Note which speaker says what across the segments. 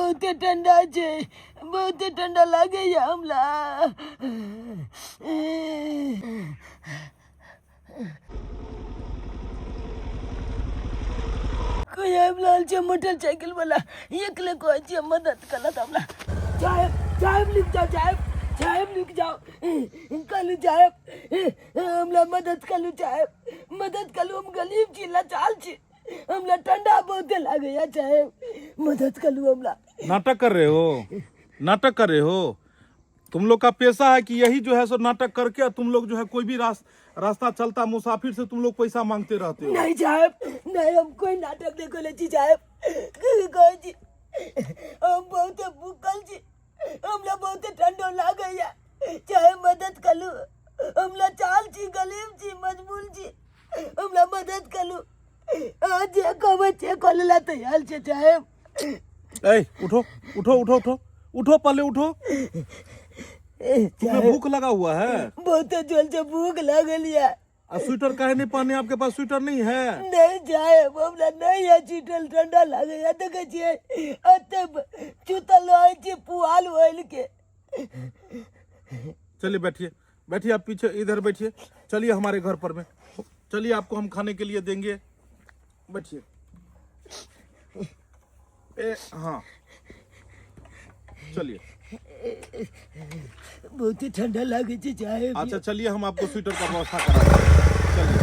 Speaker 1: बहुते ठंडा छे, बहुते ठंडा लागे हमला। कोई लाल छे मोटरसाइकिल वाला, एकले को छे मदद कला हमला। साहब साहब लिख जाओ, साहब लिख जाओ, कलू साहब हमला मदद कलू, साहब मदद कलू, हम गरीब छी, लाचार छी, हमला ठंडा बहुते लागे या साहब, मदद कलू हमला।
Speaker 2: नाटक कर रहे हो, नाटक कर रहे हो। तुम लोग का पेशा है कि यही जो है सो नाटक करके तुम लोग जो है कोई भी रास्ता चलता मुसाफिर से तुम लोग पैसा मांगते रहते हो।
Speaker 1: नहीं साहब, नहीं, हम कोई नाटक नहीं करे छी साहब, कोई छी, हम बहुत भूखल छी, हमला बहुत ठंडो लागे या, चाहे मदद कलू, हमला चाल छी, गरीब छी, मजबूर छी, हमला मदद कलू, आज जे कहबे छे कोलला तैयार छे साहब।
Speaker 2: ए उठो उठो उठो उठो उठो, पहले उठो। तुम्हें भूख लगा हुआ है?
Speaker 1: बहुत जोर से भूख लगल है।
Speaker 2: स्वेटर काहे नहीं पहने? आपके पास स्वेटर नहीं है?
Speaker 1: नहीं जाए हमला, नहीं है स्वेटर, ठंडा लगे या, देखे छिए अते चुतल होय छी पुआल होइल के।
Speaker 2: चलिए बैठिए, बैठिए, आप पीछे इधर बैठिए, चलिए हमारे घर पर में, चलिए आपको हम खाने के लिए देंगे, बैठिए। हाँ चलिए।
Speaker 1: बहुत ठंडा लगे छी चाहे।
Speaker 2: अच्छा चलिए, हम आपको स्वेटर का व्यवस्था करा चलिए।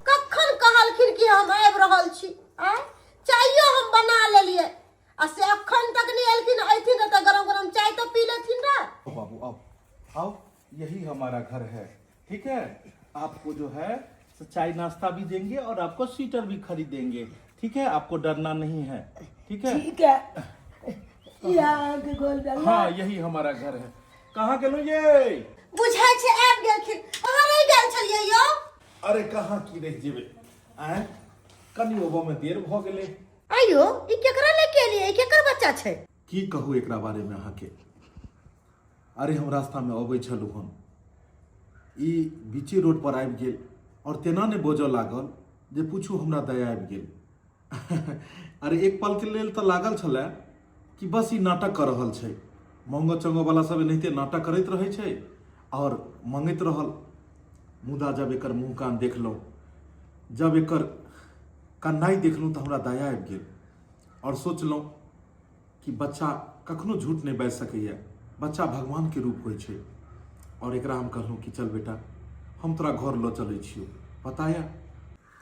Speaker 3: कखन कहलखिन कि हम आबि रहल छी, चाइयो हम बना लेलिए, आ से अखन तक नहीं एलखिन, अइथिन त गरम गरम चाय तो पी लेथिन ना।
Speaker 2: बाबू आओ आओ, यही हमारा घर है, ठीक है। आपको जो है चाय नाश्ता भी देंगे और आपको स्वेटर भी खरीदेंगे, ठीक है। आपको डरना नहीं है, ठीक है।
Speaker 1: ठीक है, यहाँ के गोल डालना।
Speaker 2: हाँ यही हमारा घर है। कहाँ गेलो ये?
Speaker 3: बुझाय छै आबि गेलखिन, कहाँ रहि गेल छलिए यौ?
Speaker 2: अरे कहाँ की रह जेबे, आए कनी ओबो में देर भ गेले।
Speaker 3: आइयो ई केकरा लेके एलिए, ई केकर बच्चा छै?
Speaker 2: की कहू एकरा बारे में अहाँ के। अरे हम रास्ता में अबै छलू हम, ई बीचे रोड पर आबि गेल और तेना ने बोझ लागल जे पूछू हमरा दया आबि गेल। अरे एक पल के लेल तो लागल छले कि बस ई नाटक कर रहल छै, मांगो चंगो वाला सब एनाहिते नाटक करैत रहै छै और मांगैत रहल। मुदा जब एकर मुँह कान देखलहुँ, जब एकर कन्नाई देखलहुँ तो हमरा दया आबि गेल और सोचलहुँ कि बच्चा कखनो झूठ नहीं बाजि सकैए, बच्चा भगवान के रूप होइ छै। और एकरा हम कहलहुँ कि चल बेटा हम तोरा घर लऽ चलै छियौ। पता है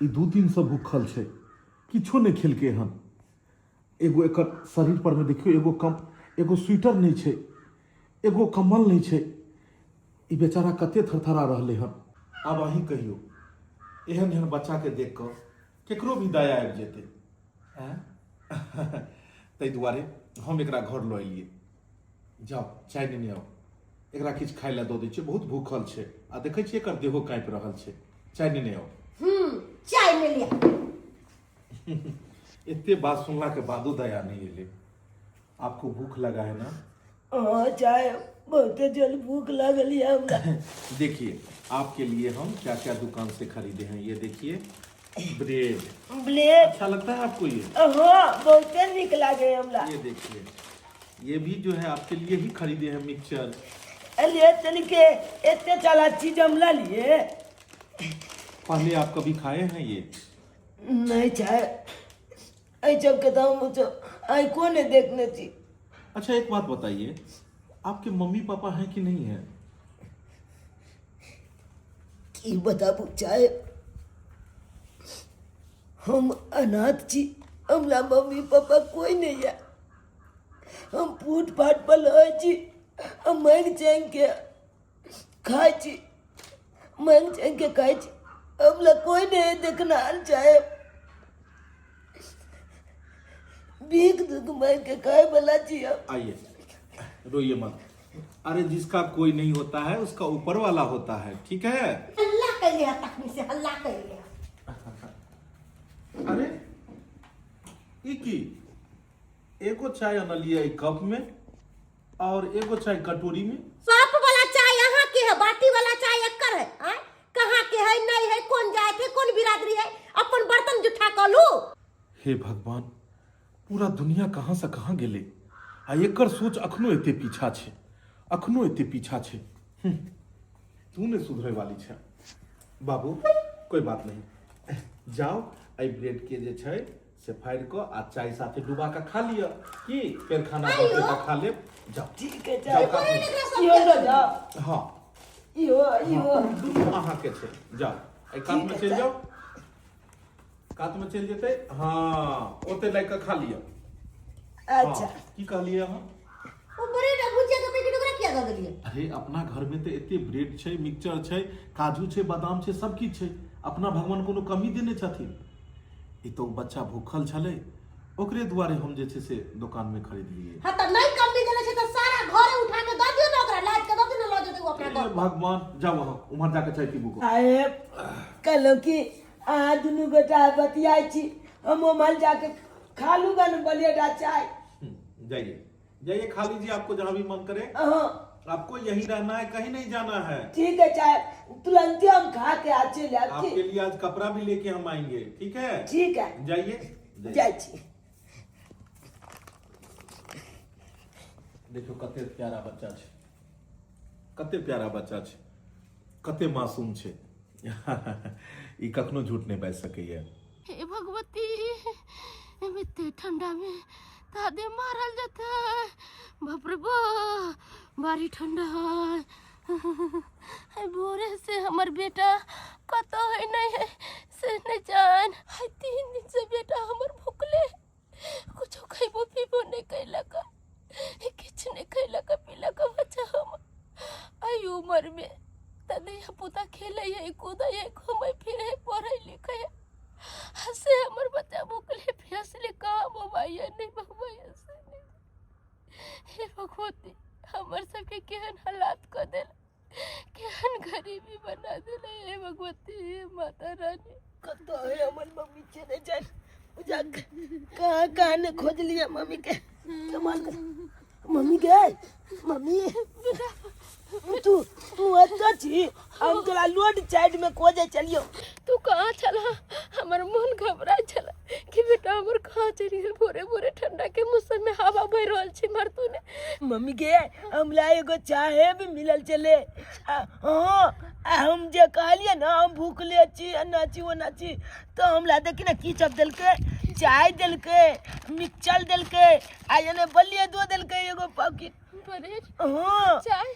Speaker 2: ई 2 दिन से भूखल छै, किछो नहीं खेलकै हन। एगो एकर शरीर पर में देखियो, एगो स्वेटर नहीं छै, एगो कम्बल नहीं छै। ई बेचारा कते थरथरा रहले हन। अब अहीं कहियो, एहन एहन बच्चा के देख कर केकरो भी दया आबि जेतै, ताहि दुआरे हम एकरा घर लऽ एलियै। जाओ चाय लेने आओ, एकरा किछु खाय लए दऽ दै छियै, बहुत भूखल छै, आ देखै छियै एकर देहो काँपि रहल छै। चाय लेने आओ।
Speaker 3: चाय ले लिया।
Speaker 2: इतने बात सुनला के बादो दया नहीं एले। आपको भूख लगा है ना?
Speaker 1: हाँ चाहे बहुत जल भूख लगल है हमरा।
Speaker 2: देखिए आपके लिए हम क्या क्या दुकान से खरीदे हैं, ये देखिए ब्रेड।
Speaker 1: ब्लेड
Speaker 2: अच्छा लगता है आपको ये?
Speaker 1: हाँ बहुत निक लागे हमरा।
Speaker 2: ये देखिए, ये भी जो है आपके लिए ही खरीदे हैं मिक्सचर।
Speaker 1: अरे तनिके इतने सारा चीज हम ला लिए।
Speaker 2: पहले आप कभी खाए हैं ये?
Speaker 1: नहीं चाहे आई जब के दाम तो आई को ने देखने छी।
Speaker 2: अच्छा एक बात बताइए, आपके मम्मी पापा हैं कि नहीं है?
Speaker 1: की बताबू चाहे, हम अनाथ छी, हमला मम्मी पापा कोई नहीं है, हम फूटपाथ पर रहे छी, हम मांग चांग के खाए छी, मांग चांग के खाए छी, हमला कोई नहीं देखना चाहे, भीख दुख मांग के खाए वाला छी हम।
Speaker 2: आइए रोइए मत। अरे जिसका कोई नहीं होता है उसका ऊपर वाला होता है, ठीक है।
Speaker 3: हल्ला कर लिया, तखनी से हल्ला कर लिया।
Speaker 2: अरे ई की, एगो चाय अनलिए ई कप में और एगो चाय कटोरी में।
Speaker 3: कप वाला चाय यहाँ के है, बाटी वाला चाय एकर है। कहाँ के है, नहीं है, कौन जात है, कौन बिरादरी है, अपन बर्तन जुठा कर लू।
Speaker 2: हे भगवान, पूरा दुनिया कहाँ से कहाँ गेले आ एकर सोच अखनो एते पीछा छै, अखनो एते पीछा छै। तू ने सुधरे वाली छै बाबू, कोई बात नहीं, जाओ आई ब्रेड के जे छै से फाड़ के आ चाय साथे डुबा के खा लिया की फिर खाना बनते त खा ले। जाओ
Speaker 1: ठीक है
Speaker 2: जाओ
Speaker 1: चाहे
Speaker 2: काट
Speaker 1: इहो लो जाओ।
Speaker 2: हां
Speaker 1: इहो
Speaker 2: अहाँ के छै, जाओ आई कात में चल जाओ, कात में चल जेते। हां ओते लाइक के खा लिया।
Speaker 1: अच्छा
Speaker 2: की कहलिए अहाँ?
Speaker 3: ओ ब्रेड आ भुजिया के पैकेट ओकरा किया दऽ देलिए?
Speaker 2: अरे अपना घर में तो एते ब्रेड छै, मिक्सचर छै, काजू छै, बादाम छै, सब किछ छै। अपना भगवान कोनो कमी देने छथिन। ई तो बच्चा भूखल छले, ओकरे दुआरे हम जे छै से दुकान में खरीद लिए।
Speaker 3: हां त नहीं कमी देले छै त सारा घर उठा के दऽ दियौ ना, ओकरा लाद के दऽ दियौ ना, लऽ जेतै अपना घर।
Speaker 2: भगवान जाओ वहां उम्हर जाके चाय पीबू को।
Speaker 1: आए कहलो कि अहाँ दुनू गोटा बतियाई छी, हम उमहर जाके खा लूगा न बलिया चाय।
Speaker 2: जाइए जाइए खा लीजिए, आपको जहां भी मन करे। आपको यहीं रहना है, कहीं नहीं जाना है।
Speaker 1: ठीक है चाय तुरंत ही हम खा के आज चले आते।
Speaker 2: आपके लिए आज कपड़ा भी लेके हम आएंगे, ठीक है?
Speaker 1: ठीक है
Speaker 2: जाइए
Speaker 1: जाय छी।
Speaker 2: देखो कते प्यारा बच्चा छै, कते प्यारा बच्चा छै, कते मासूम छै। ई कखनो झूठ नहीं बाजि सकैया।
Speaker 4: हे भगवती, एते ठंडा में दादे मारल जाता है। बाप रे बा, बारी ठंडा है। भोरे से हमर बेटा कतो है नहीं है से नहीं जान। 3 दिन से बेटा हमर भूखले, कुछ खइबो पीबो नहीं कैलक, किछ नहीं कैलक पीलक। बच्चा हम आई उम्र में तदैया पुता खेले है, कूदे है, घूमे फिरे, पढ़े लिखे है, हसे हमर बच्चा भूखले प्यासले कहाँ मोबाइल नहीं भगवान से नहीं। हे भगवती, हमर सबके केहन हालात कर देल, केहन गरीबी बना देले। हे भगवती, हे माता रानी।
Speaker 1: कतो है हमर मम्मी चले जान, जा कहाँ कहाँ ने खोज लिया मम्मी के। कमाल कर मम्मी गए, मम्मी तू तू अच्छा छी, हम तोरा लोड साइड में खोजे चलियो।
Speaker 4: तू कहाँ चला? हमर मन घबरा चला कि बेटा हमर कहाँ चली गेल। भोरे भोरे ठंडा के मौसम में हवा बह रहल छै मर तू ने।
Speaker 1: मम्मी के हमरा एगो चाहे भी मिलल चले। हाँ हम जे कहलिए ना हम भूखले छी, एना छी ओना छी, तो हमरा देखी ना की सब देलके, चाय देलके, मिक्सचर देलके, आ एने बलिया दो देलके एगो पैकेट।
Speaker 4: ब्रेड,
Speaker 1: हाँ
Speaker 4: चाय,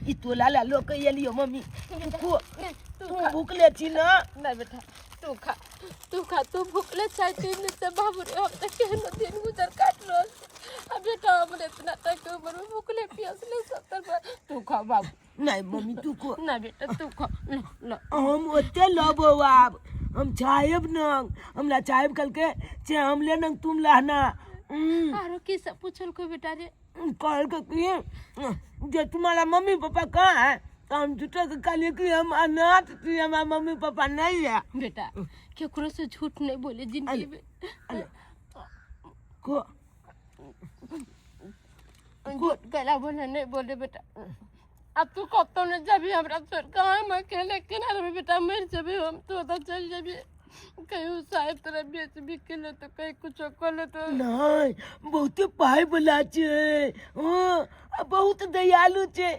Speaker 1: ई तोला ला लो के एलियो मम्मी। तू भूखले छी ना?
Speaker 4: ना बेटा तू खा, तू खा, तू भूखले चाय 3 दिन से बाबू रे हम तक केहन दिन गुजर काट लो। अब बेटा हमरे इतना तक उम्र में भूखले प्यासले 70 बार। तू खा बाबू।
Speaker 1: नहीं मम्मी तू को
Speaker 4: ना बेटा तू खा, लो लो।
Speaker 1: हम ओते लबो आब हम चाहेब न, हमरा चाहेब कल के चे हम ले न तुम लहना।
Speaker 4: आरो की सब पूछल को बेटा रे?
Speaker 1: कल के कि जे तुम्हारा मम्मी पापा कहाँ है, तो हम झूठे के कहलिए कि हम अनाथ थी, हमारा मम्मी पापा नहीं है।
Speaker 4: बेटा केकरो से झूठ नहीं बोले जिंदगी में।
Speaker 1: को
Speaker 4: झूठ गला बोले नहीं बोले बेटा। अब तू कब तो नहीं जाबी हमरा छोड़, कहाँ मैं अकेले किनारे में बेटा मर जाबी हम, तो उधर चल जाबी। कहीं साहेब तरह बेच बिक के ले तो कहीं कुछ कर ले तो
Speaker 1: नहीं, बहुत पाई बोला छे, बहुत दयालु छे।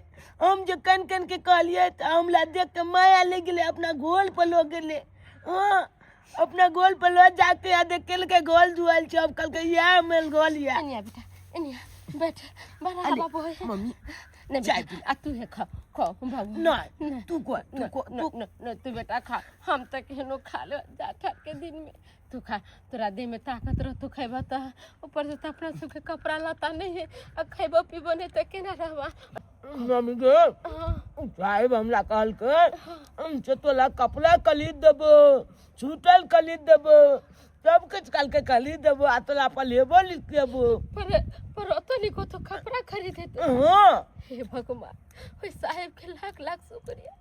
Speaker 1: हम जो कन कन के कहलिए तो हमला देख के माया ले गेले, अपना गोल पर लो गेले। अपना गोल पर लो जाके आ देख के गोल जुआल छे, अब कल के या मेल गोल या।
Speaker 4: एनिया बेटा एनिया बैठ, बड़ा हवा बहे।
Speaker 1: मम्मी
Speaker 4: नहीं
Speaker 1: चाय
Speaker 4: बेटा, आ तू है खा खा बाबू।
Speaker 1: नहीं तू को
Speaker 4: न तू बेटा खा, हम तक हेनो खा लो जा ठा के दिन में। तू खा, तोरा देह में ताकत रह, तू खेबा त ऊपर से अपना सुख कपड़ा लता नहीं है, अब खेबो पीबो नहीं तो केना रहबा।
Speaker 1: मम्मी गे साहेब हमरा कहल के तोला कपड़ा खरीद देबो, छूटल खरीद देबो, सब कुछ कल के खरीद देबो, आ तोला पलेबो लिख देबो।
Speaker 4: पर तो लिखो तो कपड़ा खरीदे तो।
Speaker 1: हाँ
Speaker 4: हे भगवान, ओइ साहेब के लाख लाख शुक्रिया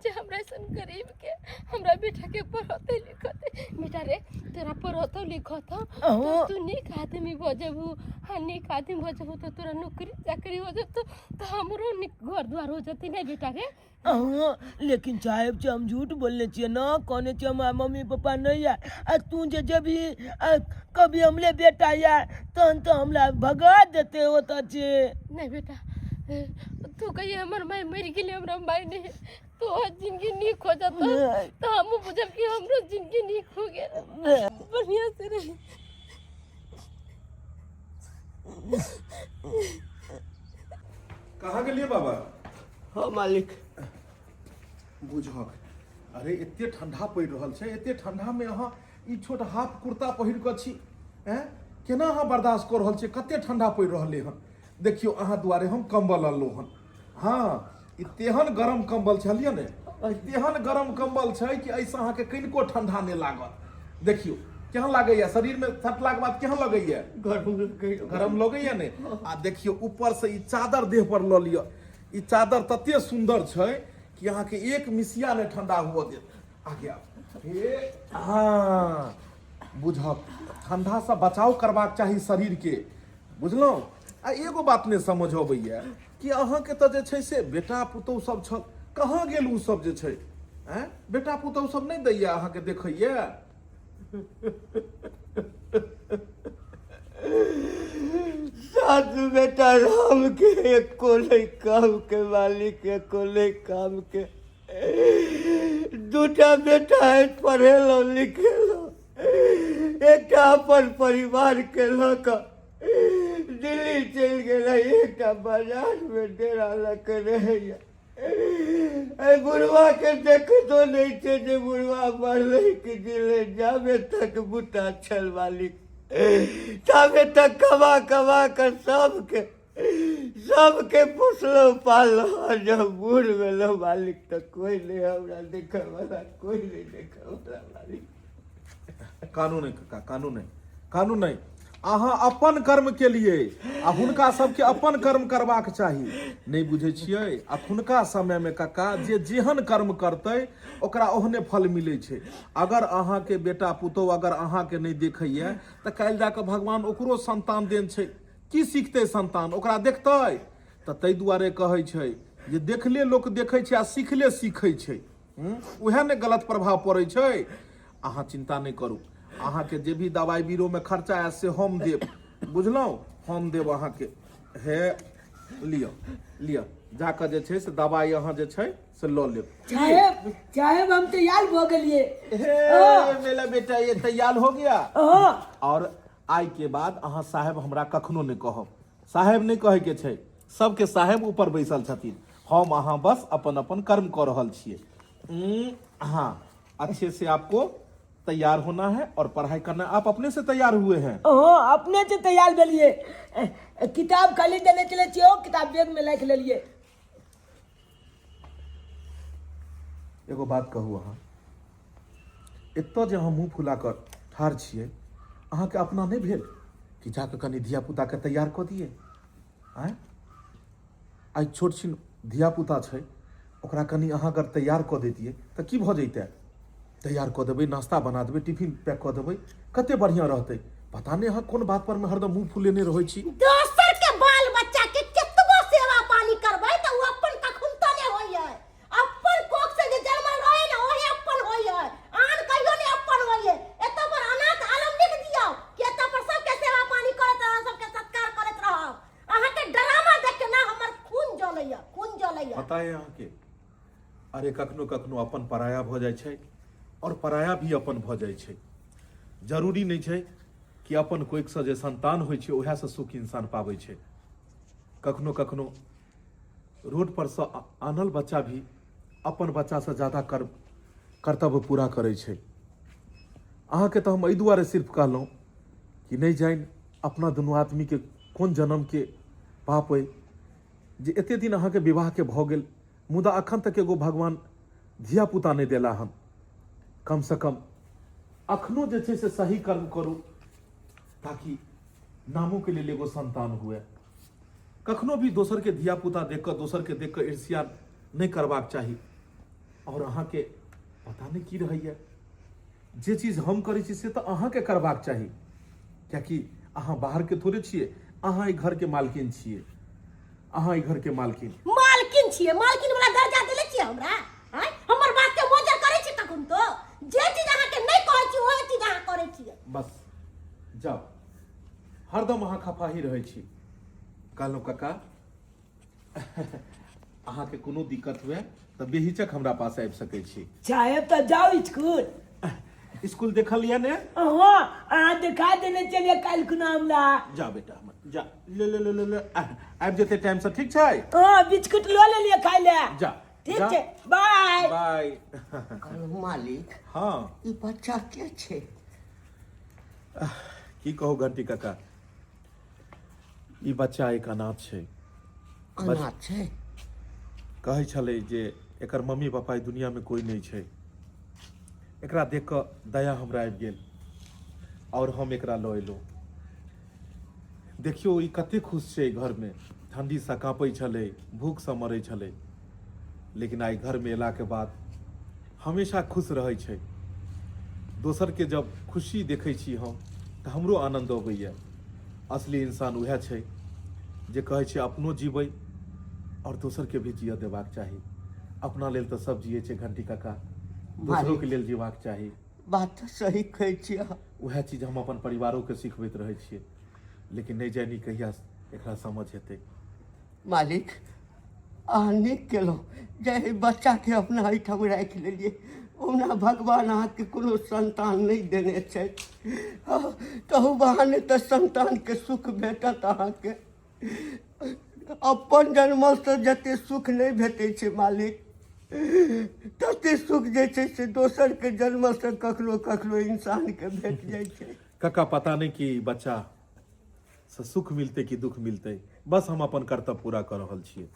Speaker 4: जे हमरा सन गरीब के हमरा बेटा के पढ़ते लिखते। बेटा रे तोरा पढ़तो लिखतो
Speaker 1: अहो।
Speaker 4: तो तू निक आदमी बजबू हाँ निक आदमी बजबू तो तोरा नौकरी चाकरी हो जतो तो हमरो निक घर द्वार हो जती नहीं बेटा रे।
Speaker 1: हाँ लेकिन साहेब से हम झूठ बोलने चाहिए ना, कहने चाहिए हमारे मम्मी पापा नहीं है। तू जब भी कभी हमले बेटा या तो हमला भगा देते हो तो
Speaker 4: नहीं बेटा तू कहिए हमर माई मर गेली हमरा माई नहीं तो जिंदगी निक हो जाता तो हम बुझब कि हमरो जिंदगी निक हो गया बढ़िया से रही।
Speaker 2: कहाँ गेलिए बाबा?
Speaker 1: हाँ मालिक।
Speaker 2: बुझक अरे एते ठंडा पड़ रहल छै, एते ठंडा में अहाँ ई छोट हाफ कुर्ता पहिर कऽ छी हैं, केना अहाँ बर्दाश्त कऽ रहल छी? कते ठंडा पड़ रहले हन। देखियो अहाँ दुआरे हम कंबल अनलहुँ हन। हाँ ई तेहन गरम कंबल छलिए ने, तेहन गरम कंबल छै कि ऐसा अहाँके कनिको ठंडा नहीं लागत। देखियो केहन लागैया, शरीर में सटलाक बाद केहन लगैया? गरम लगैया ने। आ देखियो ऊपर से ई चादर देह पर लऽ लिअ। ई चादर तते सुंदर छै कि अहाँके एक मिसिया ने ठंडा हुआ दे। आगे आओ। हाँ बुझक ठंडा से बचाव करबाक चाही शरीर के, बुझलहुँ। आ एगो बात नहीं समझ अबैया कि अहाँके तऽ जे छै से बेटा पुतौह सब छल, कहाँ गेल उ सब जे छै? हैं बेटा पुतौह सब नहीं दैया अहाँके देखैया?
Speaker 5: सासू बेटा राम के एको नहीं काम के मालिक, एको नहीं काम के। दूटा बेटा है पढ़ेलो लिखेलो, एकटा अपन परिवार के लक दिल्ली चल गया, एकटा बाजार में डेरा लग रहैया। बुढ़वा के देख तो नहीं थे जे बुढ़वा मरले कि जिले जावे तक बूटा छल मालिक, तावे तक कमा कमा कर सबके पोसलो पालो। जब बूढ़ भेलो मालिक तो कोई नहीं हमरा देखे वाला, कोई नहीं देखे वाला मालिक।
Speaker 2: कानून है काका, कानून है, कानून नहीं। अहाँ अपन कर्म के लिए आ हुनका सबके अपन कर्म करबाक चाही, नहीं बुझे छियै? अखुनका समय में काका जे जेहन कर्म करतै ओकरा ओहने फल मिलै छै। अगर अहाँ के बेटा पुतौह अगर अहाँ के नहीं देखैया तऽ काल्हि जाके भगवान ओकरो संतान देन छै, की सीखतै संतान? ओकरा देखतै? तऽ ताहि दुआरे कहै छै जे देखले लोक देखै छै आ सीखले सीखै छै। उएह ने गलत प्रभाव पड़ै छै। अहाँ चिंता नहीं करू, अहाँ के जे भी दवाई बीरो में खर्चा है से हम देब, बुझलहुँ? हम देब अहाँ के। हे लिअ लिअ जाके जे छै से दवाई अहाँ जे छै से लऽ लेब।
Speaker 1: साहेब हम तैयार हो गए।
Speaker 2: मेरा बेटा ये तैयार हो गया। और आइ के बाद अहाँ साहेब हमरा कखनो नहीं कहब। साहेब नहीं कहे के छै, सबके साहेब ऊपर बैसल छथिन, हम अहाँ बस अपन अपन कर्म कर रहल छियै। हाँ अच्छे से आपको तैयार होना है और पढ़ाई करना है। आप अपने से तैयार हुए हैं?
Speaker 1: अपने से तैयार भेलिए। किताब खाली देने चले छियो, किताब बैग में लिख लेलिए।
Speaker 2: एगो बात कहू, अहाँ एतऽ जे अहाँ मुँह फुला कर ठाढ़ छियै, अहाँके अपना नहीं भेल कि जाके कनि धिया पुता के तैयार कऽ दिए? आँय आइ छोट छिन धिया पुता छै, ओकरा कनि अहाँ अगर तैयार कऽ दैतियै तऽ की भऽ जैतै? तैयार कऽ देबै, नाश्ता बना देबै, टिफिन पैक कऽ देबै, कते बढ़िया रहतै। पता नहीं अहाँ कोन बात पर में हरदम मुंह फुलेने रहै छी।
Speaker 3: दोसर के बाल बच्चा के केतबो सेवा पानी करबै त उ अपन कखुन त नै होइए। अपन कोख से जे जन्मल रहै न ओहे अपन होइए, आन कहियो नै अपन होइए। एत पर अनाथ आलम लिख दियौ कि एत पर सबके सेवा पानी करत रहब, सबके सत्कार करत रहब। अहाँ के ड्रामा देख के ना हमर खून जलैया, खून जलैया।
Speaker 2: पता है अहाँ के? अरे कखनो कखनो अपन पराया भऽ जाइ छै और पराया भी अपन भऽ जाइ छै। जरूरी नहीं छै कि अपन कोइक से जे संतान होइ छै ओहे से सुख इंसान पाबै छै। कखनो कखनो रोड पर से आनल बच्चा भी अपन बच्चा से ज्यादा कर्तव्य पूरा करै छै। अहाँ के तो हम एहि दुआरे सिर्फ कहलहुँ कि नहीं जानि अपना दुनू आदमी के कोन जन्म के पाप अइ जे एते दिन अहाँ के विवाह के भऽ गेल, मुदा अखन तक एगो भगवान धिया पुता नहीं देला हन। कम से कम अखनो जे छै से सही कर्म करू ताकि नामों के लिए एगो संतान हुए। कखनो भी दोसर के धिया पुता देख कर, दोसर के देख कर ईर्ष्या नहीं करबाक चाही। और अहाँ के पता नहीं की रहैया जे चीज हम करै छी से तऽ अहाँके करबाक चाही, कियाकि अहाँ बाहर के थोड़े छियै, अहाँ ई घर के मालकिन छियै, अहाँ ई घर के मालकिन
Speaker 3: छियै, मालकिन वाला दर्जा देले छियै हमरा। हैं हमर बात के मोजर करै छी तखन तो जे चीज अहाँ के नहीं कहै छी ओहे चीज अहाँ करै छियै।
Speaker 2: बस जाओ, हरदम अहाँ खफा ही रहै छी। कहलहुँ काका अहाँके कोनो दिक्कत हुए तऽ बेहिचक हमरा पास आबि सकै छी।
Speaker 1: साहेब तो जाओ स्कूल।
Speaker 2: स्कूल देखलिए ने?
Speaker 1: हाँ अहाँ दिखा देने चलिए कल खुना हमला।
Speaker 2: जा बेटा हमर जा, ले ले ले ले ले आबि जेतै टाइम से, ठीक छै?
Speaker 1: हाँ बिस्कुट लो ले लिए खाई ले।
Speaker 2: जा
Speaker 1: ठीक
Speaker 2: जा।
Speaker 1: है, बाय
Speaker 2: बाय।
Speaker 5: कहलहुँ मालिक
Speaker 2: हाँ
Speaker 5: ई बच्चा के छै?
Speaker 2: की कहू घंटी काका, ई बच्चा एक अनाथ छै।
Speaker 5: अनाथ छै?
Speaker 2: कहै छलै जे एकर मम्मी पापा ई दुनिया में कोई नहीं छै। एकरा देख कऽ दया हमरा आबि गेल और हम एकरा लऽ एलहुँ। देखियौ ई कते खुश छै घर में, ठंडी से काँपै छलै, भूख से मरै छलै, लेकिन आइ घर में एला के बाद हमेशा खुश रहै छै। दोसर के जब खुशी देखै छी हम तऽ हमरो आनंद अबैया। असली इंसान उएह छै जे कहै छै अपनो जीबै और दोसर के भी जिया देबाक चाही। अपना लेल तऽ सब जियै छै घंटी काका, दोसरो के लेल जीबाक चाही।
Speaker 5: बात तो सही कहै छियै अहाँ।
Speaker 2: उएह चीज हम अपन परिवारों के सिखबैत रहै छियै, लेकिन नहीं जानी कहिया एकरा समझ हेतै।
Speaker 5: मालिक अहाँ नीक केलहुँ जे एहि बच्चाके अपना एहिठाम राखि लेलियै। ओना भगवान अहाँके कोनो संतान नहीं देने छै, तहु बहाने तऽ संतानके सुख भेटत अहाँके। अपन जन्म से जते सुख नहीं भेटै छै मालिक, तते सुख जे छै से दोसर के जन्म से कखनो कखनो इंसान के भेट जाइ छै।
Speaker 2: काका पता नहीं कि बच्चा से सुख मिलते कि दुख मिलते, बस हम अपन कर्तव्य पूरा कर रहल छियै।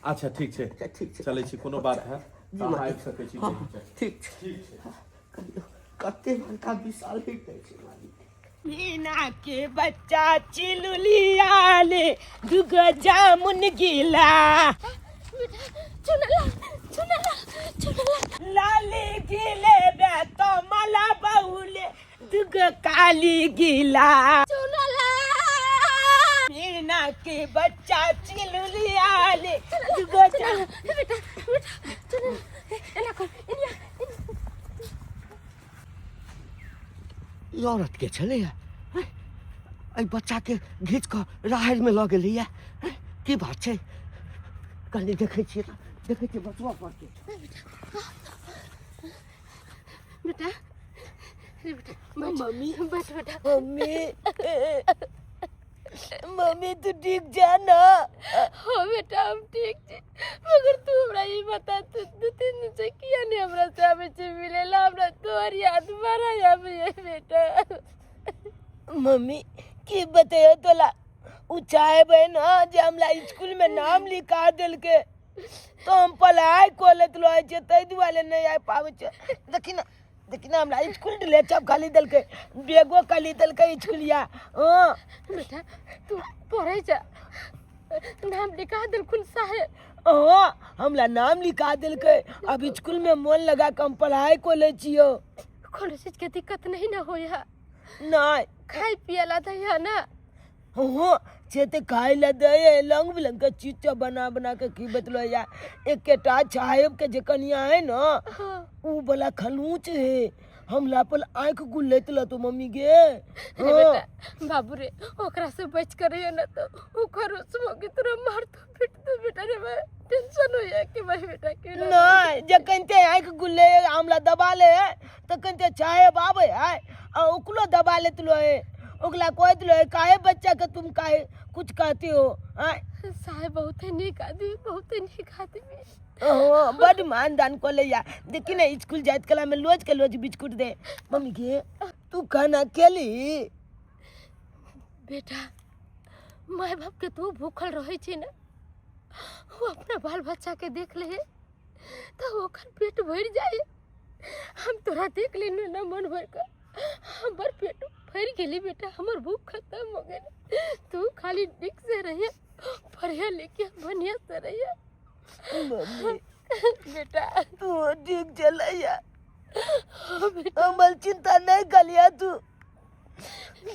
Speaker 2: अच्छा ठीक छै,
Speaker 5: ठीक छै,
Speaker 2: चलै छी, कोनो बात है
Speaker 5: जी
Speaker 2: अहाँ
Speaker 5: मालिक।
Speaker 2: आबि सकै छी।
Speaker 5: हाँ, ठीक छै।
Speaker 2: ठीक छै।
Speaker 5: कहियौ कते बड़का विशाल हेतै छै मालिक।
Speaker 1: मीना के बच्चा चिलुलिया ले दुगो जामुन गिला।
Speaker 4: चुनला चुनला चुनला
Speaker 1: लाली गिले बे तो मला बहुले दुगो काली गिला।
Speaker 4: चुनला
Speaker 1: मीना के बच्चा चिलुलिया ले दुगो जामुन।
Speaker 4: बेटा बेटा चुनला एना कर इनिया
Speaker 5: ई औरत के छलैया? एहि बच्चा के घींच कऽ राहरि में लऽ गेलैया? की बात छै? कनि देखै छियै तऽ देखै छियै बचबा पड़तै।
Speaker 4: बेटा रे बेटा
Speaker 1: मम्मी
Speaker 4: बैठ बेटा।
Speaker 1: मम्मी मम्मी तू ठीक जा ना?
Speaker 4: हाँ बेटा हम ठीक छी, मगर तू हमरा ये बता तू 2-3 दिन से किया नहीं हमरा से आवे छे मिलेला? हमरा तोहर याद बड़ा आवे है बेटा।
Speaker 1: मम्मी की बतायो तोला, उ चाहे बहन जे हमला स्कूल में नाम लिखा दिल के तो हम पढ़ाई कॉलेज लो छे तै दुआरे नहीं आ पावे छे। देखी ना हमरा स्कूल ले चप खाली दिल के, बेगो खाली दिल के स्कूलिया। हां
Speaker 4: बेटा तू पढ़े जा, नाम लिखा दिल खुन साहेब।
Speaker 1: हां हमला नाम लिखा दिल के, अब स्कूल में मन लगा के हम पढ़ाई कॉलेज छियो।
Speaker 4: कोनो चीज के दिक्कत नहीं ना होया?
Speaker 1: नहीं
Speaker 4: खाई पियला दैया ना?
Speaker 1: हाँ चेते खाई ला दे लंग बिलंग का चीज बना बना के की बतलो या। एक केटा साहेब के जे कनिया है ना, ऊ बला खलूच है, हम लापल आंख गुल्लेत ला तो मम्मी गे।
Speaker 4: अरे बेटा बाबू रे ओकरा से बच कर रहियो ना तो ऊ खरोच मोगे तोरा मार तो पीट तो बेटा रे। मैं टेंशन हो या कि भाई बेटा के
Speaker 1: नहीं जकन ते आंख गुल्ले हमला दबा ले तो कनते साहेब आवे है आ ओकलो दबा लेत लो है, ओकला कोई दिलो है काहे बच्चा के तुम काहे कुछ कहते हो?
Speaker 4: साहेब बहुत नीक आदमी, बहुत नीक आदमी।
Speaker 1: ओह बड़ मानदान को ले या। देखी ना स्कूल जात कला में लोज के लोज बिस्कुट दे। मम्मी के तू खाना खेली?
Speaker 4: बेटा माय बाप के तू भूखल रहे छी ना, वो अपना बाल बच्चा के देख ले तो ओकर पेट भर जाए। हम तोरा देख लेनु ना मन भर का, हमर पेट भर गेली बेटा, हमर भूख खत्म हो गेल। तू खाली ठीक से रहिए, पढ़िया लिखिया बढ़िया से रहिए
Speaker 1: मम्मी
Speaker 4: बेटा।
Speaker 1: तू ठीक चलैया?
Speaker 4: बेटा
Speaker 1: हमर चिंता नहीं कलिया तू।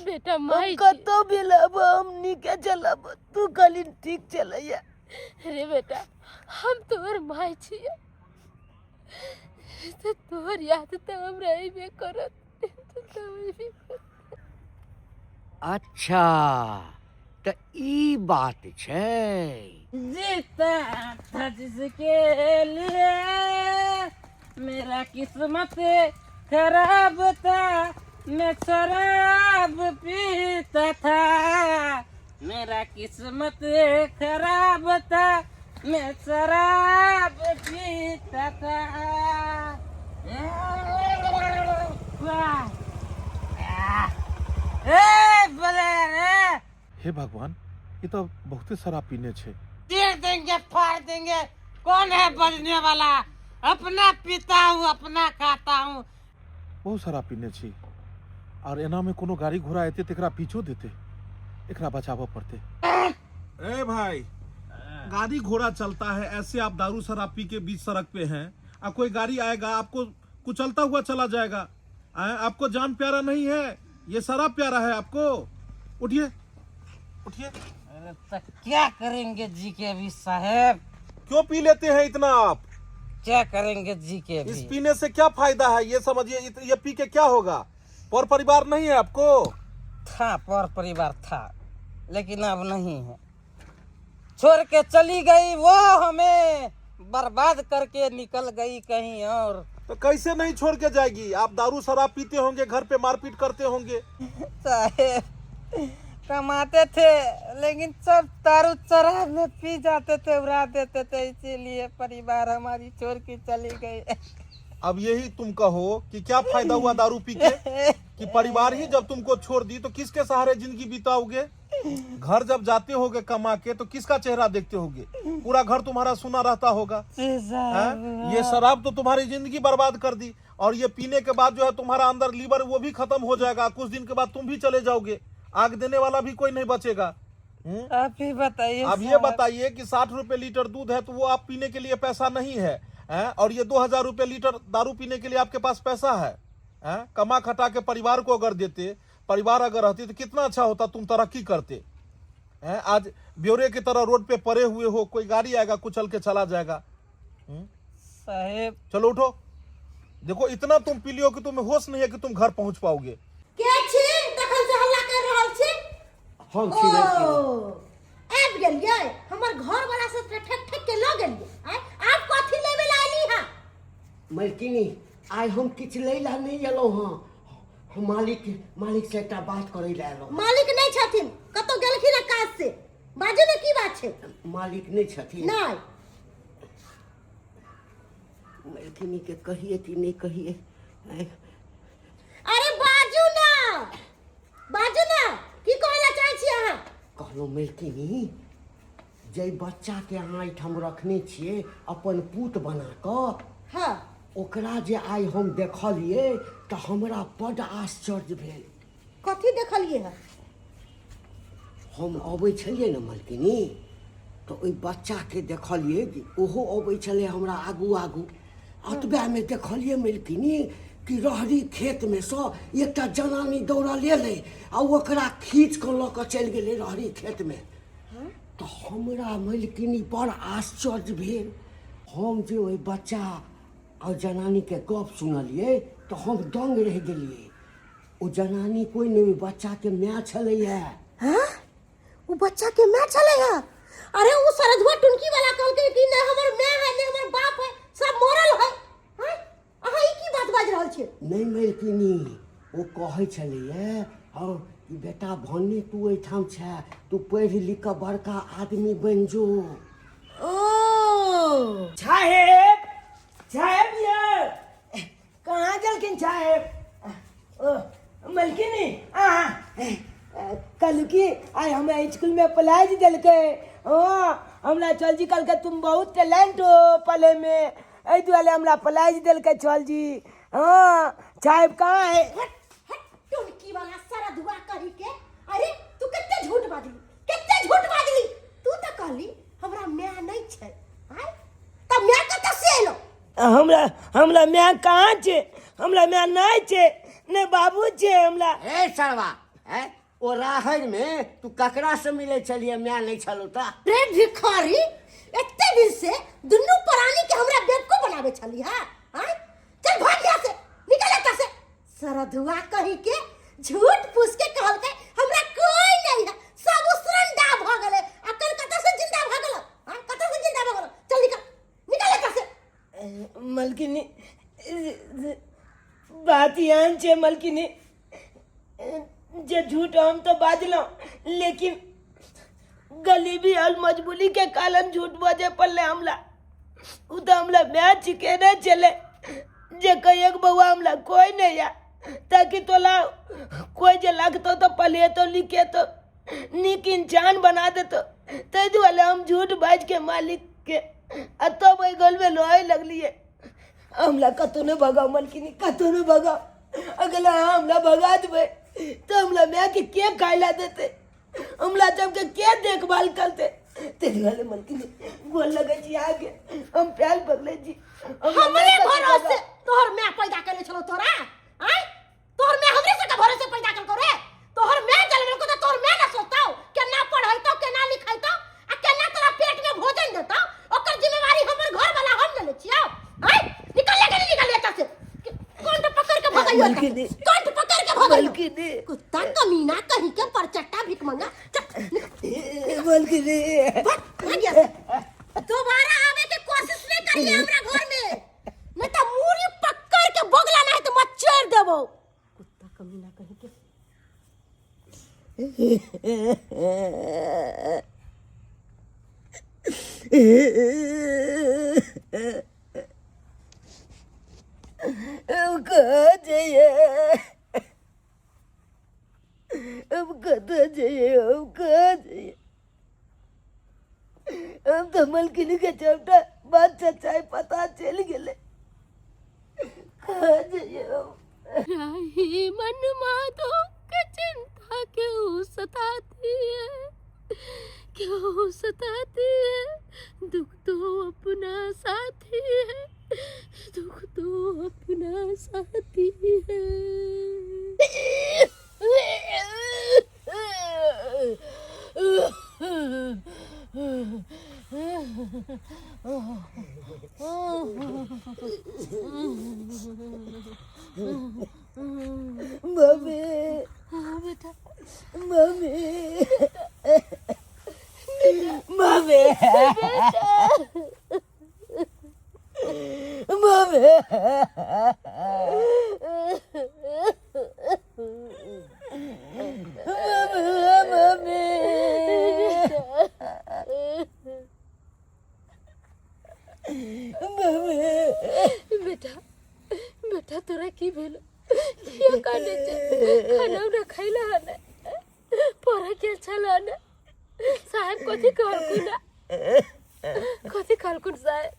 Speaker 4: बेटा
Speaker 1: हम
Speaker 4: माई
Speaker 1: कतो भी लब हम नीके चलब, तू खाली ठीक चलैया।
Speaker 4: रे बेटा हम तोहर माई छिए तो तोहर याद तो हमरा अइबे करत तो अइबे करत।
Speaker 5: अच्छा तो ई बात छै।
Speaker 6: जीता था जिसके लिए मेरा किस्मत खराब था, मैं शराब पीता था। मेरा किस्मत खराब था, मैं शराब पीता था।
Speaker 2: हे भगवान, ये तो बहुते शराब पीने छे।
Speaker 6: चीर देंगे, फाड़ देंगे। कौन है बजने वाला? अपना पीता हूँ, अपना खाता हूँ।
Speaker 2: बहुत शराब पीने छी और एना में कोनो गाड़ी घोड़ा आते तो एकरा पीछो देते, एकरा बचाव पड़ते। ए भाई, गाड़ी घोड़ा चलता है, ऐसे आप दारू शराब पी के बीच सड़क पे हैं, अब कोई गाड़ी आएगा आपको कुचलता हुआ चला जाएगा। आपको जान प्यारा नहीं है, ये शराब प्यारा है आपको। उठिए उठिए।
Speaker 6: तो क्या करेंगे जी के भी साहब?
Speaker 2: क्यों पी लेते हैं इतना आप?
Speaker 6: क्या करेंगे जी के
Speaker 2: इस
Speaker 6: भी?
Speaker 2: पीने से क्या फायदा है ये समझिए। ये पी के क्या होगा? पर परिवार नहीं है आपको?
Speaker 6: था, पर परिवार था, लेकिन अब नहीं है। छोड़ के चली गई वो, हमें बर्बाद करके निकल गई कहीं और।
Speaker 2: तो कैसे नहीं छोड़ के जाएगी? आप दारू शराब पीते होंगे, घर पे मारपीट करते होंगे।
Speaker 6: साहेब कमाते थे, लेकिन सब दारू शराब में पी जाते थे, उड़ा देते थे, इसीलिए परिवार हमारी छोड़ के चली गई।
Speaker 2: अब यही तुम कहो कि क्या फायदा हुआ दारू पी के, कि परिवार ही जब तुमको छोड़ दी तो किसके सहारे जिंदगी बिताओगे? घर जब जाते होगे कमा के तो किसका चेहरा देखते होगे? पूरा घर तुम्हारा सुना रहता होगा। ये शराब तो तुम्हारी जिंदगी बर्बाद कर दी, और ये पीने के बाद जो है तुम्हारा अंदर लीवर वो भी खत्म हो जाएगा। कुछ दिन के बाद तुम भी चले जाओगे, आग देने वाला भी कोई नहीं बचेगा।
Speaker 6: आप ही बताइए।
Speaker 2: अब ये बताइए कि 60 रुपए लीटर दूध है तो वो आप पीने के लिए पैसा नहीं है, और ये 2000 रुपए लीटर दारू पीने के लिए आपके पास पैसा है। कमा खटा के परिवार को अगर देते, परिवार अगर रहती तो कितना अच्छा होता, तुम तरक्की करते। आज ब्यौरे की तरह रोड पे पड़े हुए हो, कोई गाड़ी आएगा कुचल के चला जाएगा।
Speaker 6: साहेब
Speaker 2: चलो उठो, देखो इतना तुम पी लियो कि तुम्हें होश नहीं है कि तुम घर पहुंच पाओगे।
Speaker 3: के छी तखन से हल्ला कर रहल छी?
Speaker 5: हम
Speaker 3: आबि गेलियै, हमर घर वाला से ठक ठक के ल गेलियै। आप कथी लेबे ला एली हां?
Speaker 5: मलकिनी, आइ हम किछ लैला नहीं एलहुँ हँ। हम मालिक से एकटा बात करे ला एलहुँ।
Speaker 3: मालिक नहीं छथिन, कतो गेलखिन है काज से। बाजू ने की बात छै?
Speaker 5: मालिक नहीं छथिन।
Speaker 3: नहीं
Speaker 5: मलकिनी के कहिए कि नहीं कहिए?
Speaker 3: अरे बाजू ना की कहला चाहै छी अहाँ?
Speaker 5: कहलहुँ मलकिनी, जे बच्चा के अहाँ एहिठाम रखने छियै अपन पूत बना कऽ,
Speaker 3: हां
Speaker 5: ओकरा जे आइ हम देखलियै तऽ हमरा बड्ड आश्चर्य भेल।
Speaker 3: कथी देखलियै है?
Speaker 5: हम अबै छलियै ने मलकिनी, तऽ ओहि बच्चाके देखलियै कि ओहो अबै छलै हमरा आगू आगू। अतबेमे देखलियै मलकिनी कि रहरी खेतमे सँ एकटा जनानी दौड़ल एलै आ ओकरा खींच कऽ लऽ कऽ चलि गेलै रहरी खेतमे। तऽ हमरा मलकिनी बड़ आश्चर्य भेल। हम जे ओहि बच्चा और जनानीके गप सुनलियै तऽ हम दंग रहि गेलियै। ओ जनानी कोई नहीं, बच्चाके माय छलैया।
Speaker 3: हां वो बच्चा के मां छले है? अरे वो सरधुआ टुनकी वाला कहलकै कि ने हमर मां है ने हमर बाप है, सब मरल है। हैं अहाँ ई की बात बाज रहल छी?
Speaker 5: नहीं मलकिनी, ओ कहै छलैया और कि बेटा भन्ने तू एहिठाम छै, तू पढ़ि लिख कऽ बड़का आदमी बनि जो।
Speaker 3: ओ
Speaker 1: साहेब ये कहाँ गेलखिन साहेब? मलकिनी कल की आइ हमें स्कूल में प्राइज दिलकै। हमरा चल जी कहलकै तुम बहुत टैलेंट हो पले में, एहि दुआरे हमरा प्राइज दिलकै चल जी। साहेब कहाँ है?
Speaker 3: हट टुनकी वाला सरधुआ कहि के। अरे तू कते झूठ बाजली? तू तो कहली हमरा मां नहीं छै। हाय त मां कत से एलो?
Speaker 1: हमरा माय कहाँ छै? हमरा में नहीं छे ने बाबू छे हमरा।
Speaker 5: ए सरवा है ओ राहर में तू ककरा से मिले चलिए मैं नहीं छलो ता।
Speaker 3: रे भिखारी एते दिन से दुन्नु प्राणी के हमरा बेवकूफ बनावे छली है। हैं चल भाग यहाँ से, निकल एता से। सरधुआ कही के झूठ फूस के कहल के हमरा कोई नहीं है, सब उसरंडा भ गेले। अकल कत से जिंदा भ गेल? हां कत से जिंदा भ गेल? चल निकल, निकल एता से।
Speaker 1: मलकिनी बात यहाँ छे मलकिनी, जे झूठ हम तो बाजलो, लेकिन गरीबी और मजबूरी के कारण झूठ बोझे पड़ले हमला। उ तो हमला मैच के न चले जे कई बउआ हमला कोई नहीं या, ताकि तोला कोई जे लगतो तो पले तो लिखे तो निक इंसान बना देतो। तै दुआरे हम झूठ बाज के मालिक के अतो भाई गोल में लोहे लगलिए। हमला कतो न भगाओ मलकिनी, कतो न भगाओ। अगला हमला भगा देबे तो हमला मैं के खाइला देते, हमला जब के देखभाल करते। तेरे वाले मलकिनी गोल लगे जी आगे हम प्याल पगले जी।
Speaker 3: हमरे भरोसे तोहर मैं पैदा करले छलो तोरा। हैं तोहर मैं हमरे से का भरोसे पैदा कर रे। तोहर मैं जन्म को तो तोहर मैं ना सोचताओ के ना पढ़ाई तो के ना लिखाई तो आ के ना तोरा पेट में भोजन देता। ओकर जिम्मेवारी हमर घर वाला हम ले छियो। हैं निकल ले निकल एता से। कौन तो पकड़ के भगाइयो
Speaker 1: मलकिनी,
Speaker 3: कौन तो पकड़ के भगाइयो?
Speaker 1: मलकिनी
Speaker 3: कुत्ता कमीना कहीं के परचट्टा भिख मंगा।
Speaker 1: मलकिनी
Speaker 3: दोबारा आवे के कोशिश नहीं करिए हमरा घर में, नहीं तो मूरी पकड़ के बगला नहीं तो मत चेर देबो। कुत्ता कमीना कहीं के।
Speaker 1: अब कहाँ जाइए, अब कहाँ जाइए, अब कहाँ जाइए। अब तो मलकिनी के चौटा बात सच्चाई पता चल गए। कहाँ जाइए अब?
Speaker 4: राही मन माधो के चिंता क्यों सताती है, क्यों सताती है। दुख तो अपना साथी है, दुख तो अपना साथी है।
Speaker 1: मम्मी
Speaker 4: बेटा
Speaker 1: मम्मी मम्मी मम्मी
Speaker 4: बेटा बेटा तोरा की भेलो? किया काटे छे? खाना उना खैला हने? पढ़ा के अच्छा लाने? साहब कथी कहलकुन? कथी कहलकुन साहब?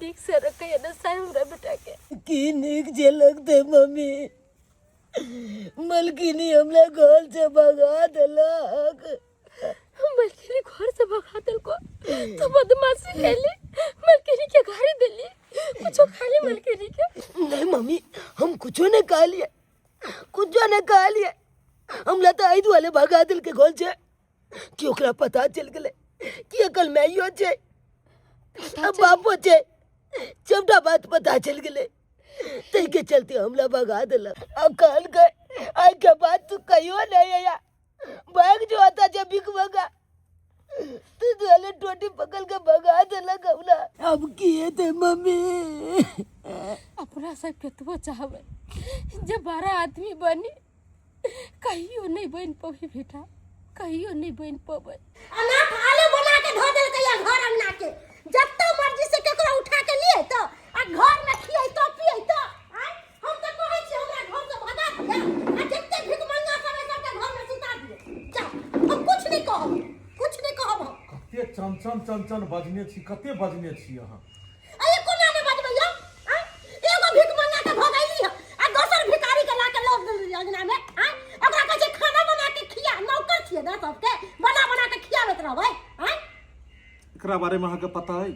Speaker 4: देख से रखे ना साहब हमरा बेटा के।
Speaker 1: की निक जे लगते मम्मी, मलकिनी हमला घर से भगा देलक।
Speaker 4: मलकिनी घर से भगा देलको तो बदमाशी कैली, मलकिनी के गाड़ी देली, कुछ खाली मलकिनी के।
Speaker 1: नहीं मम्मी हम कुछ नहीं खा लिए, कुछ नहीं खा लिए। हमला तो आई वाले भगा दिल के घर से कि ओकरा पता चल गले कि अकल मैयो छे अब बापो छे, सबटा बात पता चल गले। तई के चलते हमला भगा दिलक। अकल के आई के बात तू कहियो नहीं या भाग जो आता जब बिक भगा तू वाले टोटी पकड़ के भगा दिलक हमला। अब किए थे मम्मी?
Speaker 4: अपना सब केतबो चाहबे जब 12 आदमी बनी कहियो नहीं बन पबे बेटा, कहियो नहीं बन पबे।
Speaker 3: अनाथ आलू बना के धो देल के घर अंगना के, जब तो मर्जी से केकरो उठा के लिए तो आ घर में खियै तो पियै तो। आय हम तो कहै छी हमरा घर से भगा दिया आ जत्ते भिख मंगा सबके घर में सुता दिए। जा हम कुछ नहीं कहब, कुछ नहीं कहब।
Speaker 2: कते चंचन चंचन बजने छी, कते बजने छी अहाँ।
Speaker 3: अरे कोना ने बजबै यौ? आय एगो भिख मंगा के भगाइली ह आ दोसर भिखारी के ला के लौट देली अंगना में। आय ओकरा कहै छै खाना बना के खिया, नौकर छियै ना सबके, बना बना के खियाबैत रहबै। आय
Speaker 2: एकरा बारे में अहाँ के पता है?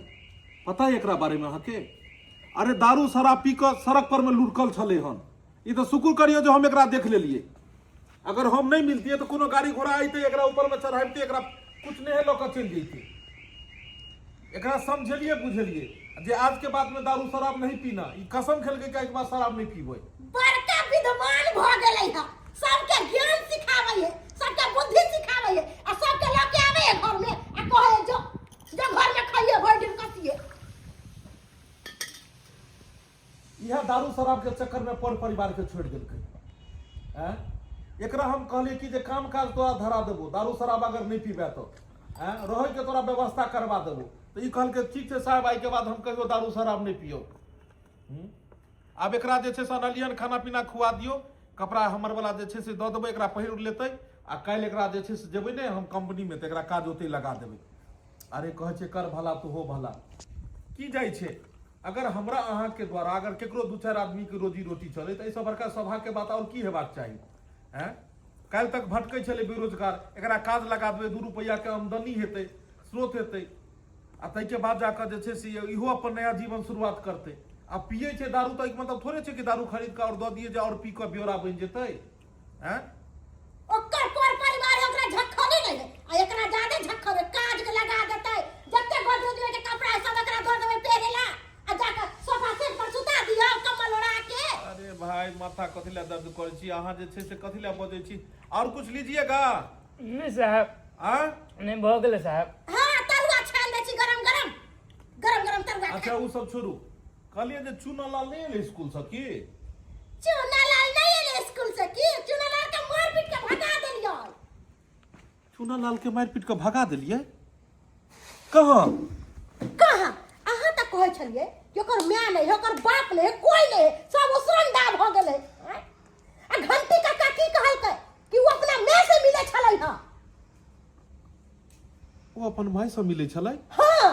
Speaker 2: पता है एकरा बारे में अहाँ के? अरे दारू शराब पी कर सड़क पर में लुढ़कल छले हन। ई तो शुक्र करियो जो हम एकरा देख लेलिए। अगर हम नहीं मिलती तो कोनो गाड़ी घोड़ा आते एकरा ऊपर में चढ़ाते एकरा कुछ नहीं लोग चल जैते। एकरा समझलिए बुझलिए जे आज के बाद में दारू शराब नहीं पीना। ई कसम खेल के एक बार शराब नहीं पीबे।
Speaker 3: बड़का विद्वान भ गेलै है, सबके ज्ञान सिखाबै है, सबके बुद्धि सिखाबै है, आ सबके लके आबै है घर में आ कहे जो घर में खाइए भर दिन कसिए।
Speaker 2: यह दारू शराब के चक्कर में पर परिवार के छोड़ देलकै। हैं एकरा हम कहलिए कि जे काम काज तोरा धरा देबो, दारू शराब अगर नहीं पीबे तो हैं रहे के तोरा व्यवस्था करवा देबो। तो ई कहल के ठीक है साहब, आई के बाद हम कहियो दारू शराब नहीं पियो। आब एकरा जे छै से अनलियन खाना पीना खुआ दियो, कपड़ा हमर वाला जे छै से दऽ देबै, एकरा पहिर लेतै आ काल्हि एकरा जे छै से जेबै ने हम कंपनी में, तऽ एकरा काज ओतै लगा देबै। अरे कहै छै कर भला तो हो भला। की जाइ छै अगर हमरा अहाँ के द्वारा अगर केकरो दू चारि आदमी के रोजी रोटी चले तो ऐसा बड़का सभा के बात और की हेबाक चाही। हैं काल्हि तक भटकै छलै बेरोजगार, एकरा काज लगा देबै, 2 रुपैया के आमदनी हेतै, स्रोत हेतै, आ ताहिके बाद जाकर जे छै से इहो अपन नया जीवन शुरुआत करतै। आ पिए छै दारू तो मतलब थोड़े छै कि दारू खरीद के और दऽ दिए जे और पी के ब्योरा बनि जेतै। हैं
Speaker 3: ओकर पर परिवार ओकरा झक्खने नहीं है, आ एकरा ज्यादा झक्खने काज के लगा देतै। जत्ते गोदरेज में के कपड़ा है सब एकरा दऽ देबै पहिरेला, आ जाकर सोफा सेट पर सुता दियो कम्बल ओढ़ा के।
Speaker 2: अरे भाई माथा कथी ला दर्द करै छी अहाँ जे छै से कथी ला बजै छी? और कुछ लीजिएगा?
Speaker 7: नहीं साहब, नहीं भऽ गेलै साहब।
Speaker 3: हां तरुआ छान दै छी गरम गरम तरुआ।
Speaker 2: अच्छा वो सब छोड़ू, कहलिए जे चूना लाल नहीं एले स्कूल से की?
Speaker 3: चूना लाल नहीं एले स्कूल से की? चूना लाल के मार पीट के भगा देलियै।
Speaker 2: चूना लाल के मार पीट के भगा देलिए? कहाँ
Speaker 3: अहाँ तक कहै छलिए कि ओकर माय नहीं है, ओकर बाप नहीं है, कोई नहीं है, सब उसरंदा भ गेलै। आ घंटी काका की कहलकै कि वो अपना माय से मिले छलै ह।
Speaker 2: वो अपन माय से मिले छलै?
Speaker 3: हां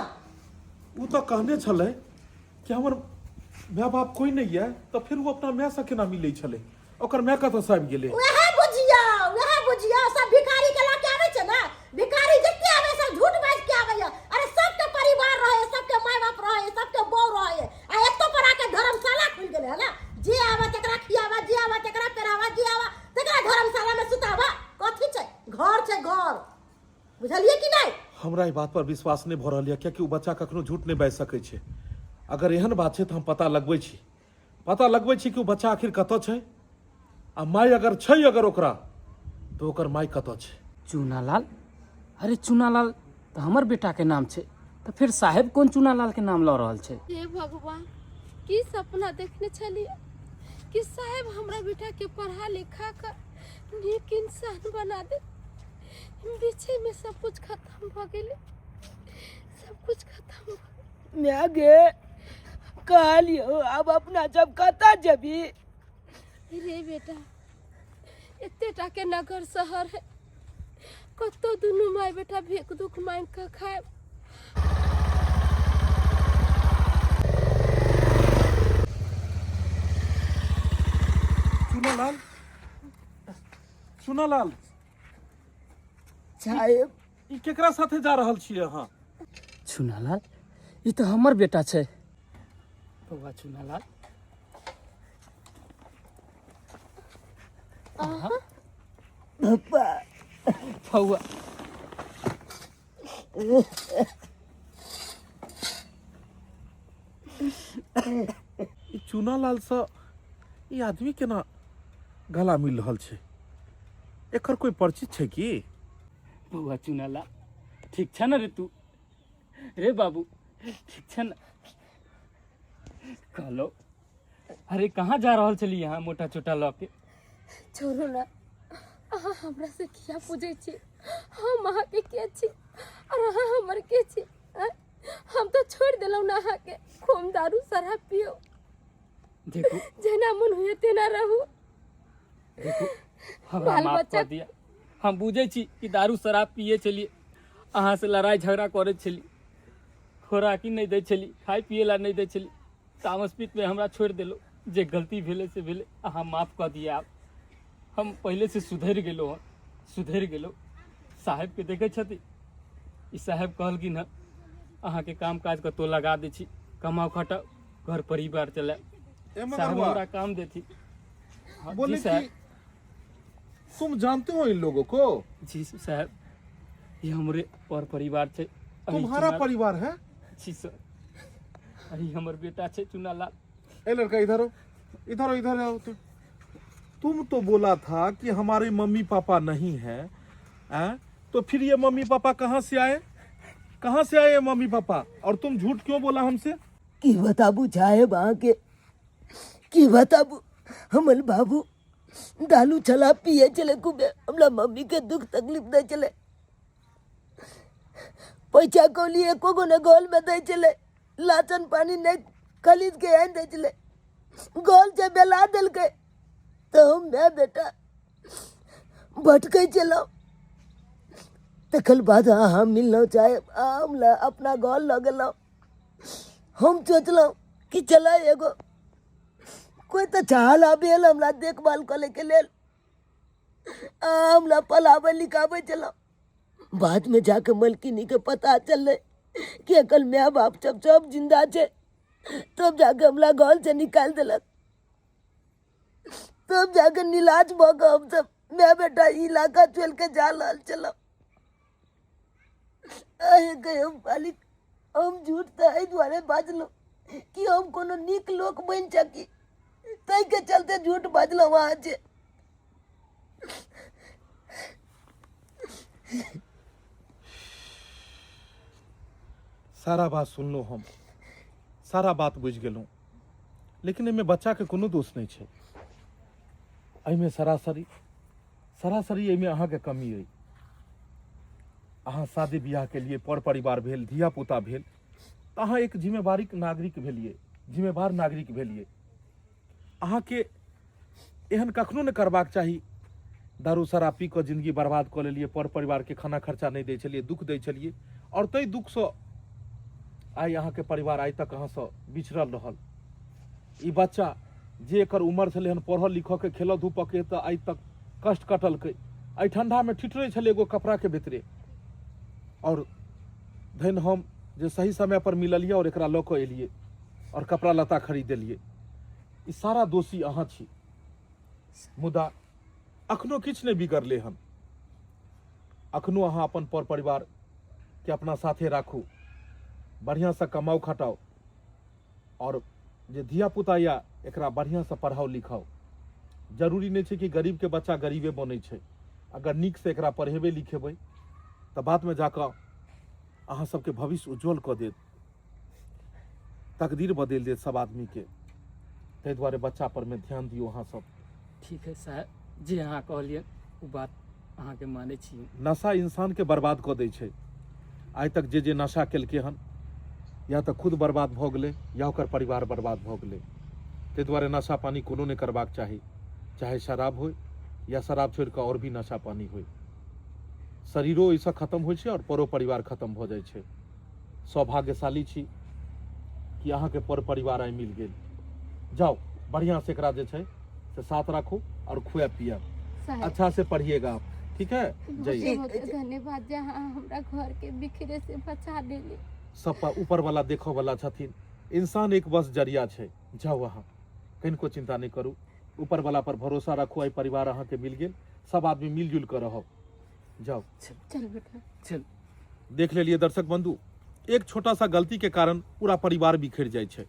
Speaker 2: वो तो कहने छलै कि हमर माय बाप कोई नहीं है, तो फिर वो अपना माय से केना मिले छलै? ओकर माय कतऽ से आबि गेलै?
Speaker 3: वह बुझिया सब भिखारी के लाके आबै छै ना, भिखारी जत्ते आबै सब झूठ बाज के आबै है। अरे सबके परिवार रहे, सबके माय बाप रहे, सबके बौ रहे, आ एतो पर आके धर्मशाला खुल गेलै है ना। जे आवा तकरा खियावा, जे आवा तकरा पेरावा, जे आवा तकरा धर्मशाला में सुतावा। कथी छै? घर छै घर, बुझलिए कि नहीं?
Speaker 2: हमरा ई बात पर विश्वास नहीं भ रहल है, कियाकि वो बच्चा कखनो झूठ नहीं बाजि सकै छै। अगर एहन बात छै तो हम पता लगबै छी कि वो बच्चा आखिर कतऽ छै, आ माय अगर छै अगर ओकरा तो ओकर माय कतऽ छै।
Speaker 7: चूनालाल? अरे चूनालाल तो हमर बेटा के नाम छै, तो फिर साहेब कोन चूनालाल के नाम लऽ रहल छै?
Speaker 4: हे भगवान, की सपना देखने छलिए कि साहेब हमरा बेटा के पढ़ा लिखा कर नीक इंसान बना दे। बीचे में सब कुछ खत्म भ गेले, सब कुछ खत्म भ गेले।
Speaker 1: मैं गे कहलियो अब अपना जब कतऽ जेबी?
Speaker 4: रे बेटा, एतेटा के नगर शहर है, कतो दुनू माय बेटा भीख दुख मांग के खाए।
Speaker 2: चूनालाल
Speaker 1: साहेब
Speaker 2: ई केकरा साथे जा रहल छियै अहाँ?
Speaker 7: चूनालाल ये तो हमर बेटा छै। बौआ चूनालाल,
Speaker 1: पप्पा
Speaker 7: बौआ
Speaker 2: ई चूनालाल से ई आदमी केना गला मिल रहल छै? एकर कोई परिचित छै की?
Speaker 7: बौआ चूनालाल ठीक छै ना रे तू? रे बाबू ठीक छै ना? कहलो अरे कहाँ जा रहल छली यहाँ मोटा चोटा लऽ के?
Speaker 4: छोड़ू ना, अहाँ हमरा से किया पूछे छी? हम अहाँ के छी और अहाँ हमर के छी? हम तो छोड़ देलौ ना अहाँ के, खूब दारू शराब पियो,
Speaker 7: देखो
Speaker 4: जेना मन हुए तेना रहू।
Speaker 7: देखो हमरा
Speaker 4: बाल
Speaker 7: माफ
Speaker 4: बच्चा-
Speaker 7: कर दिया। हम बुझे छी कि दारू शराब पिए छलिए, अहाँ से लड़ाई झगड़ा करे छली, खोराकी नहीं दे छली, खाए पिए ला नहीं दे छली, तामस पीत में हमरा छोड़ देलो। जे गलती भेले से भेले, अहाँ माफ कर दिया। आप हम पहले से सुधर गेलो हँ, सुधर गेलो। साहेब के देखे छथि, ई साहेब कहलखिन हँ अहाँ के काम काज कतौ लगा दै छी, कमाओ खटाओ, घर परिवार चले
Speaker 2: ए
Speaker 7: साहब
Speaker 2: मगरवा,
Speaker 7: हमरा काम देती। हाँ,
Speaker 2: बोले
Speaker 7: जी साहब।
Speaker 2: कि तुम जानते हो इन लोगों को?
Speaker 7: जी साहब, ये हमारे और परिवार छे।
Speaker 2: तुम्हारा परिवार है?
Speaker 7: जी सर, अही हमर बेटा छे चुनालाल।
Speaker 2: ए लड़का इधर हो, इधर हो, इधर आओ। तुम तो बोला था कि हमारे मम्मी पापा नहीं है, तो फिर ये मम्मी पापा कहाँ से आए? कहाँ से आए ये मम्मी पापा? और तुम झूठ क्यों बोला हमसे?
Speaker 1: की बताबू चाहे वहाँ के, की बताबू हमल बाबू दालू छला पिए चले खूबे, हमला मम्मी के दुख तकलीफ दे चले, पैसा को लिए को ने गोल में दे चले, लाचन पानी नहीं खरीद के आन दे चले, गोल से बेला दिल के, तो हम मैं बेटा भटके चलो। तकल बाद हम मिलना चाहे हम अपना गोल लगे लो, हम सोच लो कि चला एगो कोई तो चाल आबेल हमला देखभाल करे के लेल, हमला पलावे लिखावे चलो। बाद में जाके मलकिनी के पता चले कि अकल माँ बाप सब जिंदा छे, तब जाके हमला घर से निकाल दिलक, तब जाके नीलाज भग हम सब मैं बेटा इलाका छोड़ के जा लाल चलो। अहे गए हम मालिक, हम झूठ तो द्वारे बाजलो कि हम कोनो नीक लोक बन सकी, तई के चलते झूठ बाजलो वहां से।
Speaker 2: सारा बात सुन लो, हम सारा बात बुझ गेलूँ, लेकिन एमे बच्चा के कोनो दोष नहीं है। एहिमे सरासरी एहिमे अहाँ के कमी है। अहाँ शादी ब्याह के लिए पर परिवार भेल, धिया पुता भेल, तो अहाँ एक जिम्मेवारी नागरिक भेलिए, जिम्मेवार नागरिक भेलिए। अहाँ के एहन कखनो नहीं करबाक चाही। दारू शराब पी कऽ जिंदगी बर्बाद कऽ लेलिए, पर परिवार के खाना खर्चा नहीं दै छलिए, दुख दै छलिए, और तई दुख से आई अहाँ के परिवार आइ तक अहाँ से बिछड़ल रहल। ई बच्चा जे एकर उम्र छलै हन पढ़ल लिखऽ के, खेलऽ धूपऽ के, तऽ आइ तक कष्ट कटलकै। एहि ठंडा में ठिठरै छलै एगो कपड़ा के भीतरे, और धन हम जे सही समय पर मिललिए और एकरा लऽ कऽ एलिए और कपड़ा लत्ता खरीदेलिए। ई सारा दोषी अहाँ छी। मुदा अखनो किछु नहि बिगड़लै हन। अखनो अहाँ अपन पर परिवार के अपना साथे राखू, बढ़िया से कमाओ खटाओ, और जे धिया पुता या एकरा बढ़िया से पढ़ाओ लिखाओ। जरूरी नहीं छै कि गरीब के बच्चा गरीबे बनै छै। अगर नीक से एकरा पढ़ेबे लिखेबै तऽ बाद में जाकर अहाँ सबके भविष्य उज्जवल कऽ देत, तकदीर बदल देत सब आदमी के। ताहि दुआरे बच्चा पर में ध्यान दियो अहाँ सब।
Speaker 7: ठीक है साहब, जे अहाँ कहलिए वो बात अहाँ के माने छी।
Speaker 2: नशा इंसान के बर्बाद कऽ दै छै। आइ तक जे नशा केलकै हन, या तऽ खुद बर्बाद भऽ गेलै या ओकर परिवार बर्बाद भऽ गेलै। ताहि दुआरे नशा पानी कोनो नहि करबाक चाही, चाहे शराब होय या शराब छोड़ि कऽ और भी नशा पानी होय। शरीरो ओहिसँ खत्म होइ छै और परो परिवार खत्म भऽ जाइ छै। सौभाग्यशाली छी कि अहाँके पर परिवार आइ मिल गेल। जाओ बढ़िया से एकरा जे छै से साथ राखू और खुआ पिया, अच्छा से पढ़िएगा आप, ठीक है? जाइए।
Speaker 4: धन्यवाद जहाँ हमरा घर के बिखरे से बचा देली।
Speaker 2: सब ऊपर वाला देखो वाला छथिन, इंसान एक बस जरिया छै। जाओ अहाँ कनिको चिंता नहीं करू, ऊपर वाला पर भरोसा रखू। आई परिवार अहाँ के मिल गेल, सब आदमी मिलजुल कर रहो। जाओ
Speaker 4: चल बेटा
Speaker 7: चल।
Speaker 2: देख लेलिए दर्शक बंधु, एक छोटा सा गलती के कारण पूरा परिवार बिखर जाइ छै।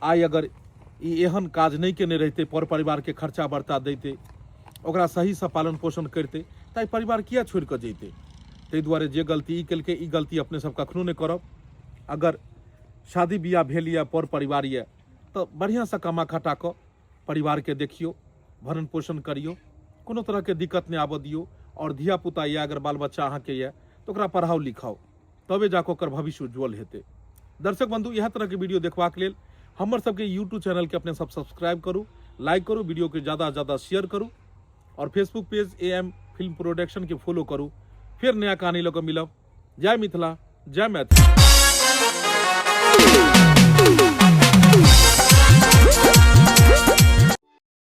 Speaker 2: आई अगर ई एहन काज नहीं केने रहते, पर परिवार के खर्चा बर्ता दैते, ओकरा सही से पालन पोषण करते, ताई परिवार किया छोड़ कऽ जैते। ताहि दुआरे जे गलती ई केलकै, ई गलती अपने सब कखनो नहीं करब। अगर शादी बियाह भेल या पर परिवार ये तो बढ़िया से कमा खटा कऽ परिवार के देखियो, भरण पोषण करियो, कोनो तरह के दिक्कत नहीं आबऽ दियो। और धिया पुता या अगर बाल बच्चा अहाँ के ये तो ओकरा पढ़ाओ लिखाओ, तबे जाकऽ ओकर भविष्य उज्जवल हेतै। दर्शक बंधु, इएह तरह के वीडियो देखबाक लेल हमर सबके यूट्यूब चैनल के अपने सब सब्सक्राइब करू, लाइक करू, वीडियो के ज्यादा से ज्यादा शेयर करू, और Facebook page AM film production के फॉलो करू। फिर नया कहानी लऽ कऽ मिलब। जय मिथिला, जय मैथिली।